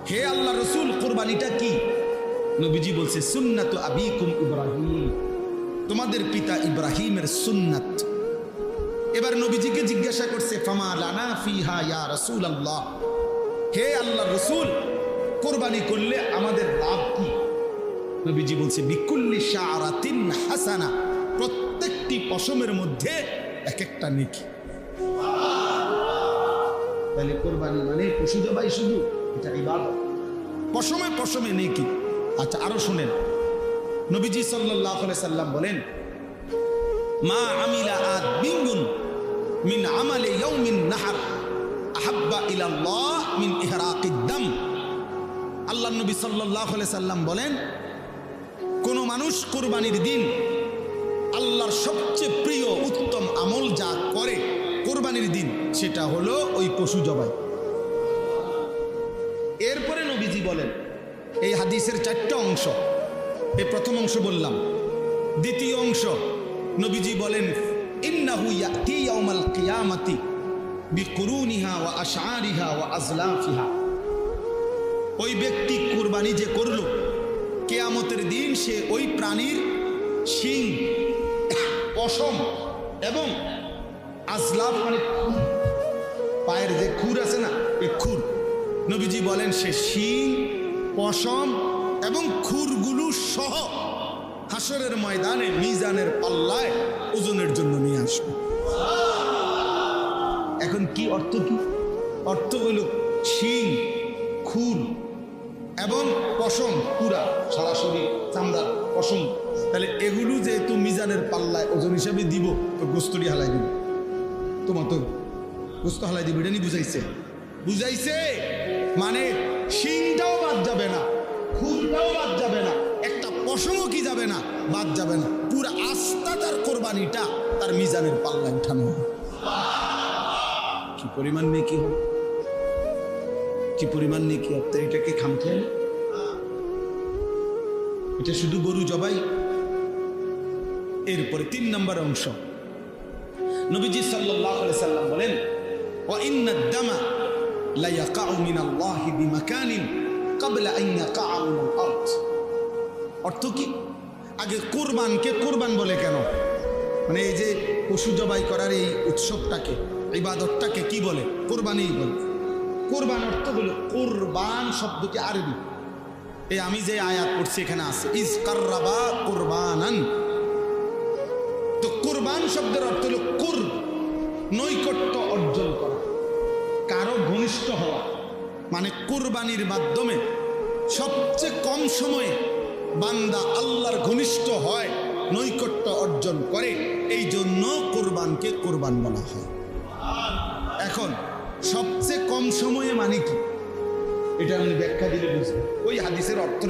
হে আল্লাহ রসুল, কোরবানিটা কি? নবীজি বলছে সুন্নাত আবিকুম ইব্রাহিম, তোমাদের পিতা ইব্রাহিমের সুন্নাত। এবার নবীজিকে জিজ্ঞাসা করছে ফামা লানা ফিহা ইয়া রাসূলুল্লাহ, হে আল্লাহ রসুল, কোরবানি করলে আমাদের লাভ কি? নবীজি বলছে বিকুল্লি শাআরাতিন হাসানা, প্রত্যেকটি পশমের মধ্যে এক একটা নেকি। তাহলে কোরবানি মানে পশু জবাই শুধু, এটা ইবাদত, পশমে পশমে নেকি। আচ্ছা আরো শুনেন, নবীজি সাল্লাল্লাহু আলাইহি সাল্লাম বলেন মা আমিলা আদমিন মিন আমালি ইয়াউমিন নাহর আহাব্বা ইলাল্লাহ মিন ইহরাকিদ দাম। আল্লাহ নবী সাল্লাল্লাহু আলাইহি সাল্লাম বলেন কোন মানুষ কোরবানির দিন আল্লাহর সবচেয়ে প্রিয় উত্তম আমল যা করে কোরবানির দিন, সেটা হলো ওই পশু জবাই। এরপরে নবীজি বলেন, এই হাদিসের 4টা অংশ, এই প্রথম অংশ বললাম। দ্বিতীয় অংশ নবীজি বলেন ইন্নাহু ইয়াতি ইয়াউমাল কিয়ামাতি বিকুরুনিহা ওয়া আশআরিহা ওয়া আজলাফিহা, ওই ব্যক্তি কুরবানি যে করলো কিয়ামতের দিন সে ওই প্রাণীর শিং, পশম এবং আজলাফ মানে পায়ের যে খুর আছে না, এই খুর, নবীজি বলেন সে শিং, পশম এবং খুরগুলো সহ হাসরের ময়দানে মিজানের পাল্লায় ওজনের জন্য নিয়ে আসবে। এখন কি অর্থ? কি অর্থ হইল শিং, খুর এবং পশম, পুরা সরাসরি চামড়ার পশম, তাহলে এগুলো যেহেতু মিজানের পাল্লায় ওজন হিসাবে দিব, তো গোস্তটি হালাই দিব, তোমার তো গোস্ত হালাই দিব, এটা নি বুঝাইছে? বুঝাইছে মানে শিংটাও বাদ যাবে না, খুরটাও বাদ যাবে না, একটা পশমও কি যাবে না, বাদ যাবে না, পুরা আস্থা তার কোরবানিটা তার মিজানের পাল্লায় উঠানো হবে। কি পরিমাণ নেকি হবে, কি পরিমাণ নেকি হবে! এটাকে খামখেয়াল, এটা শুধু গরু জবাই। এরপরে 3 নম্বর অংশ, নবীজি সাল্লাল্লাহু আলাইহি সাল্লাম বলেন ওয়া ইন্নাদ দামা লা ইয়াকাউ মিনাল্লাহি বিমাকানিন ক্বাবলা আন ইয়াকাউ মিনাল আরদ। অর্থ কি? আগে কোরবানকে কোরবান বলে কেন? মানে এই যে পশু জবাই করার এই উৎসবটাকে, ইবাদতটাকে কি বলে? কোরবানি বলে। কোরবান অর্থ হলো, কোরবান শব্দটি আরবি, এই আমি যে আয়াত পড়ছি এখানে আছে ইজ কাররাবা কোরবানান। তো কোরবান শব্দের অর্থ হলো কুরব, নৈকট্য অর্জন করা, কারো ঘনিষ্ঠ হওয়া। মানে কোরবানির মাধ্যমে সবচেয়ে কম সময়ে বান্দা আল্লাহর ঘনিষ্ঠ হয়, নৈকট্য অর্জন করে, এই জন্য কোরবানকে কোরবান বলা হয়। এখন সবচেয়ে কম সময়ে মানে কি, এটা আমি ব্যাখ্যা দিলে বুঝবো। ওই হাদিসের অর্থ